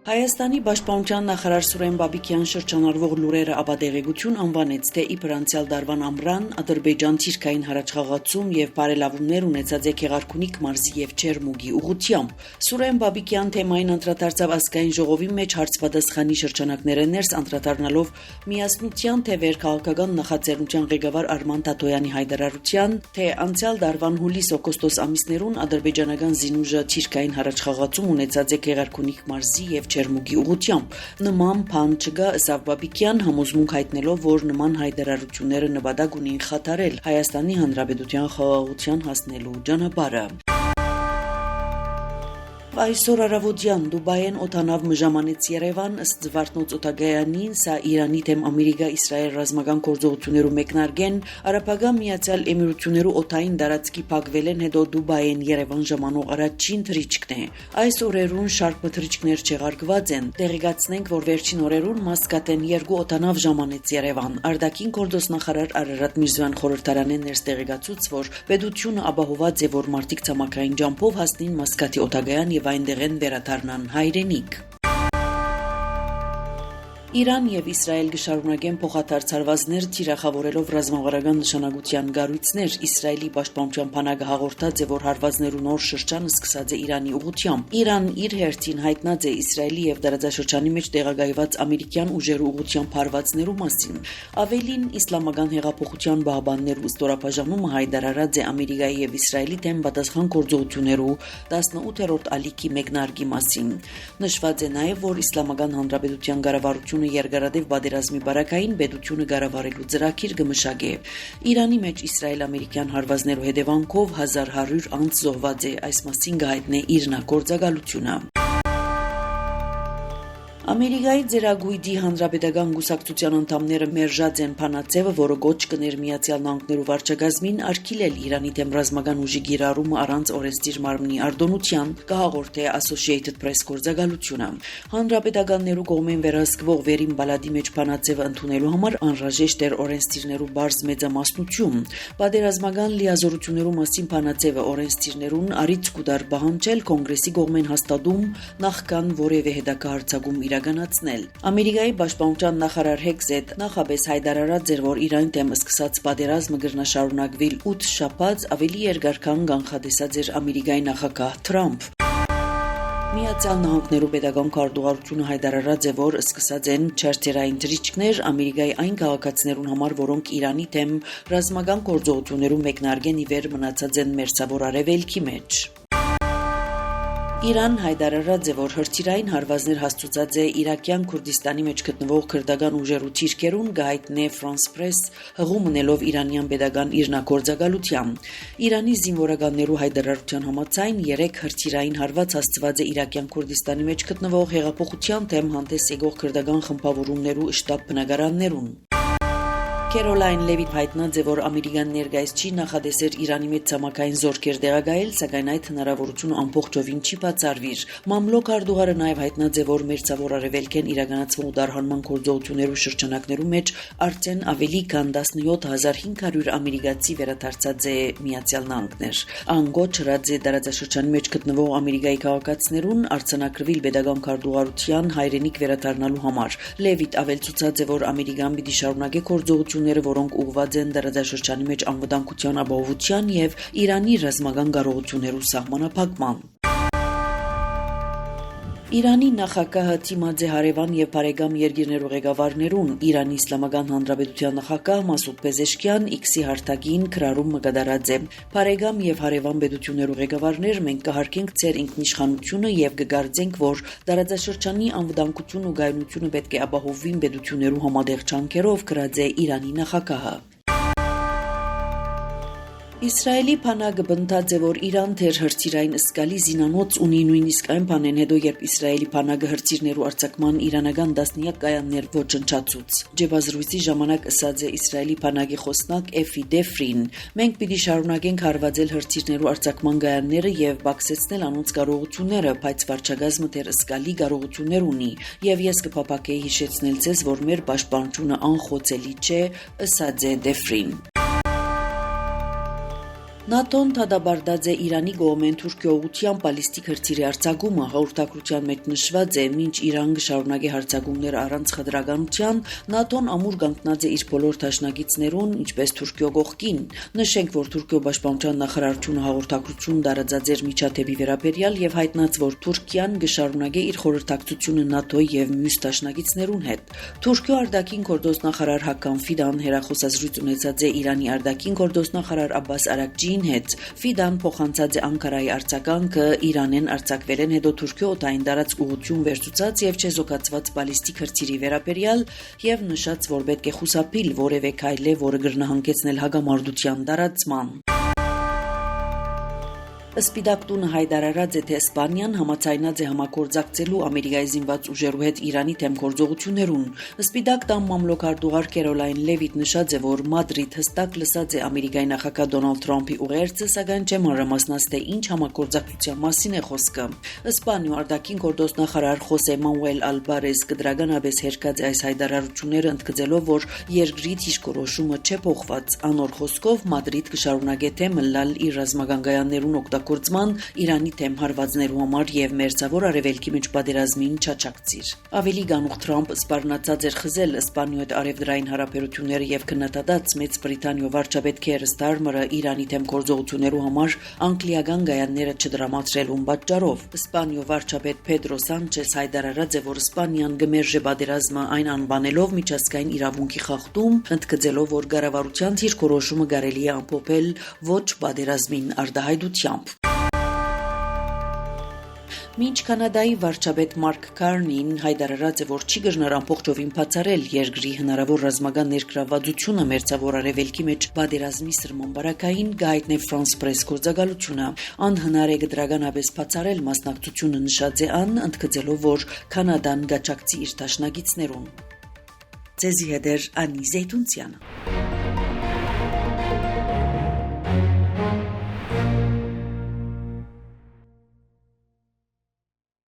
Հայաստանի պաշտպանության նախարար Սուրեն Բաբիկյան շրջանառվող լուրերը ապատեղեկություն անվանեց, թե իբր անցյալ դարվան ամռան Ադրբեջան ցիրկային հրաչխաղացում եւ բարելավումներ ունեցած է Գեղարքունիք մարզի եւ Չերմուգի ուղղությամբ։ Սուրեն Բաբիկյան թեմային անդրադարձավ ազգային ժողովի մեջ հարցպատասխանի շրջանակները ներս անդրադառնալով միասնության թե վերքաղաքական նախաձեռնության ղեկավար Արման Տատոյանի հայտարարության, թե անցյալ դարվան հուլիս-օգոստոս ամիսներուն ադրբեջանական զինուժը ցիրկային հրաչխաղացում ունեցած է Գեղարքունիք մարզի եւ Չերմուգի ուղղությամբ։ Նման բան չկա, ըստ Բաբիկյան, համոզմունք հայտնելով, որ նման հայտարարությունները նպատակ ունին խաթարել Հայաստանի Հանրապետության խաղաղության հասնելու ճանապարհը։ Այսօր առավոտյան Դուբայեն օդանավ մժամանեց Երևան, ըստ Զվարթնոց օդագայանին, սա Իրանի դեմ Ամերիկա-Իսրայել ռազմական գործողություններու մեկնարկեն, Արաբական Միացյալ Էմիրություններու օդային տարածքի փակվելեն հետո Դուբայեն Երևան ժամանող առաջին թռիչքն է։ Այս օրերուն շարք թռիչքներ չեղարկված են։ Տեղեկացնենք, որ վերջին օրերուն Մասկատեն 2 օդանավ ժամանեց Երևան։ Արտաքին գործոստ նախարար Արարատ Միրզոյան խորհրդարանեն ներս տեղեկացուց, որ պետությունը ապահոված է, որ մարտիկ ցամաքային ջամփով հասնին Մասկատի օդագայան եւ այնտեղ են վերադառնան հայրենիք։ Իրան եւ Իսրայել գշարունակեն փոխադարձ հարվածներ թիրախավորելով ռազմավարական նշանակության գառույցներ։ Իսրայելի պաշտպանության բանակը հաղորդած է, որ հարվածներու նոր շրջանը սկսած է Իրանի ուղղությամբ։ Իրան իր հերթին հայտնած է Իսրայելի եւ տարածաշրջանի մեջ տեղակայված ամերիկյան ուժերու ուղղությամբ հարվածներու մասին։ Ավելին, Իսլամական հեղափոխության բահբաններու ստորապաժանումը հայտարարած է Ամերիկայի եւ Իսրայելի դեմ պատասխան գործողություններու 18-րդ ալիքի մեկնարկի մասին։ Նշված է նաեւ, որ Իսլամական Հանրապետության կառավարությունը երկարատև պատերազմի բարակային պետությունը կառավարելու ծրագիր կմշակե։ Իրանի մեջ իսրայել-ամերիկյան հարվածներու հետևանքով 1100 անձ զոհված է, այս մասին կհայտնի իր գործակալությունը։ Ամերիկայի ձերագույդի հանրապետական գուսակցության անդամները մերժած են փանացեվը, որը գոչ կներ Միացյալ Նահանգներու վարչակազմին արգելել Իրանի դեմ ռազմական ուժի գիրառումը առանց օրենսդիր մարմնի արտոնության, կհաղորդե Associated Press գործակալությունը։ Հանրապետականներու կողմեն վերահսկվող վերին բալադի մեջ փանացեվը ընդունելու համար անհրաժեշտ էր օրենսդիրներու բարձ մեծամասնություն։ Պատերազմական լիազորություններու մասին փանացեվը օրենսդիրներուն առիթ կուտար պահանջել կոնգրեսի կողմեն հաստատում նախքան որևէ հետագա հարձակում իրականացնել։ Ամերիկայի պաշտպանության նախարար Հեքսետ նախապես հայտարարած էր, որ Իրանի դեմ սկսած պատերազմը կրնաշարունակվի 8 շաբաթ ավելի երկար քան կանխատեսած էր Ամերիկայի նախագահ Թրամփ։ Միացյալ Նահանգներու պետական քարտուղարությունը հայտարարած է, որ սկսած են չարտերային թռիչքներ Ամերիկայի այն քաղաքացիներուն համար, որոնք Իրանի դեմ ռազմական գործողություններու մեկնարկեն ի վեր մնացած են մերձավոր արևելքի մեջ։ Իրան հայտարարած է, որ հրթիռային հարվածներ հասցուցած է Իրաքյան Քուրդիստանի մեջ գտնվող քրդական ուժերու թիրքերուն, կհայտնի France Press հղում ունելով իրանյան պետական իրնագործակալությամբ։ Իրանի զինվորականներու հայտարարության համաձայն 3 հրթիռային հարված հասցված է Իրաքյան Քուրդիստանի մեջ գտնվող հեղափոխության դեմ հանդես եկող քրդական խմբավորումներու շտաբ բնակարաններուն։ Քերոլայն Լևիտ հայտնած է, որ Ամերիկան ներկայիս չի նախադեսեր Իրանի մեջ ցամաքային զորքեր տեղակայել, սակայն այդ հնարավորությունը ամբողջովին չի բացառվիր։ Մամլոք արտուղարը նաև հայտնած է, որ մերձավոր արևելքեն իրականացվող դարհանման գործողություններու շրջանակներու մեջ արդեն ավելի քան 17500 ամերիկացի վերադարձած է Միացյալ Նահանգներ։ Անգոչ հրած է տարածաշրջանի մեջ գտնվող Ամերիկայի քաղաքացիներուն արձանագրվել պետական քարտուղարության հայրենիք վերադառնալու համար։ Լևիտ ավելցուցած է, որ Ամերիկան պիտի շարունակի գործողությունները, որոնք ուղղված են տարածաշրջանի մեջ անվտանգության ապահովության եւ Իրանի ռազմական կարողություններու սահմանափակման։ Իրանի նախագահը Թիմաձե հարևան եւ բարեկամ երկիրներու ղեկավարներուն Իրանի Իսլամական Հանրապետության նախագահ Մասուդ Պեզեշքյան X-ի հարթակին քրարում մկդարած է։ Բարեկամ եւ հարևան պետություններու ղեկավարներ, մենք կհարկենք ձեր ինքնիշխանությունը եւ կգարձենք, որ տարածաշրջանի անվտանգությունն ու գայունությունը պետք է ապահովվին պետություններու համատեղ ջանքերով, գրած է Իրանի նախագահը։ Իսրայելի բանակը բնթած է, որ Իրան թեր հրթիռային սկալի զինանոց ունի նույնիսկ այն բանեն հետո, երբ Իսրայելի բանակը հրթիռներու արձակման իրանական տասնյակ կայաններ ոչնչացուց։ Ջեբազրույցի ժամանակ ըսած է Իսրայելի բանակի խոսնակ Էֆի Դեֆրին. «Մենք պիտի շարունակենք հարվածել հրթիռներու արձակման կայանները եւ բացեցնել անոնց կարողությունները, բայց վարչակազմը թեր սկալի կարողություններ ունի, եւ ես կփապակեի հիշեցնել ձեզ, որ մեր պաշտպանությունը անխոցելի չէ», ըսած է Դեֆրին։ ՆԱՏՕ-ն դադարեցրած է Իրանի կողմեն Թուրքիա ուղղությամբ բալիստիկ հրթիռի արձակումը, հաղորդակցության մեջ նշված է, մինչ Իրան կշարունակի հարձակումներ առանց խտրականության, ՆԱՏՕ-ն ամուր կանգնած է իր բոլոր դաշնակիցներուն, ինչպես Թուրքիո կողքին։ Նշենք, որ Թուրքիո պաշտպանության նախարարությունը հաղորդակցություն տարածած էր միջադեպի վերաբերյալ եւ հայտնած, որ Թուրքիան կշարունակի իր խորհրդակցությունը ՆԱՏՕ-ի եւ մյուս դաշնակիցներուն հետ։ Թուրքիո արտաքին գործոստնախարար Հական Ֆիդան հերախոսազրույց ունեցած է Իրանի արտաքին գործոստնախարար Աբբաս Արաքջիին հետ։ Ֆիդան փոխանցած է Անկարայի արձագանքը Իրանեն արձակվելեն հետո Թուրքիո օդային տարածք ուղղություն վերցուցած եւ չեզոքացված բալիստիկ հրթիռի վերաբերյալ եւ նշած, որ պետք է խուսափիլ որևէ քայլե, որը կրնահանգեցնել հագամարտության տարածման։ Սպիտակ տունը հայտարարած է, թե Իսպանիան համաձայնած է համագործակցելու Ամերիկայի զինված ուժերու հետ Իրանի դեմ գործողություններուն։ Սպիտակ տան մամլոքարտուղար Կերոլայն Լևիտ նշած է, որ Մադրիդ հստակ լսած է Ամերիկայի նախագահ Դոնալդ Թրամփի ուղերձը, սակայն չէ մանրամասնած, թե ինչ համագործակցության մասին է խոսքը։ Իսպանիո արտաքին գործոստնախարար Խոսե Մանուել Ալբարես կդրականապես հերկած է այս հայտարարությունները, ընդգծելով, որ երկրի դիրքորոշումը չէ փոխված։ Անոր խոսքով Մադրիդ կշարունակի թեմ լալ իր ռազմագանգայաններուն գործման Իրանի թեմ հարվածներու համար եւ մերձավոր արևելքի մեջ պատերազմին չաչակցիր։ Ավելի գանուխ Թրամփ սպառնացած էր խզել Իսպանիոյի հետ արևդրային հարաբերությունները եւ քննադատած Մեծ Բրիտանիո վարչապետ Քեր Ստարմերը Իրանի թեմ գործողություններու համար անգլիական գայանները չդրամատրելուն պատճառով։ Իսպանիո վարչապետ Պեդրո Սանչես հայտարարած է, որ Իսպանիան գմերժե պատերազմը այն անվանելով միջազգային իրավունքի խախտում, ընդգծելով, որ կառավարության դիրքորոշումը կարելի է ամփոփել ոչ պատերազմին արտահայտությամբ։ Մինչ Կանադայի վարչապետ Մարկ Քարնին հայտարարած է, որ չի գժնար ամբողջովին բացառել երկրի հնարավոր ռազմական ներգրավվածությունը մերձավոր արևելքի մեջ պատերազմի սրման բարակային, գայտնե Ֆրանս Պրես գործակալությունը անհնար է դրականապես բացառել մասնակցությունը նշած է ան, ընդգծելով, որ Կանադան գաչակցի իր դաշնակիցներուն։ Ձեզի հետ Անի Զեյթունցյանը։